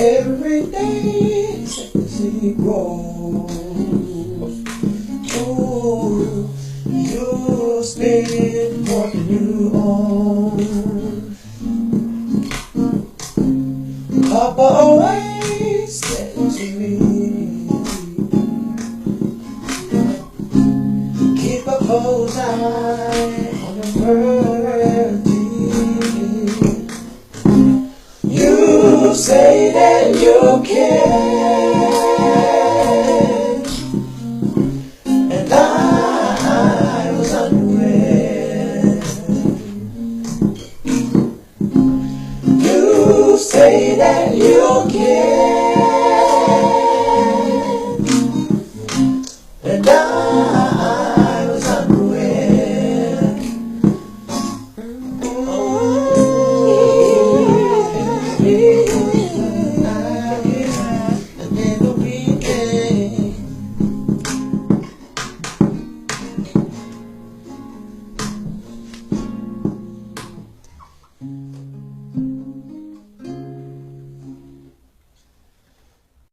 Every day he grows. Oh, you'll spend what you own. Papa always said to me, keep a close eye on the birdie. You say that you care, and I was unaware. You say that you care,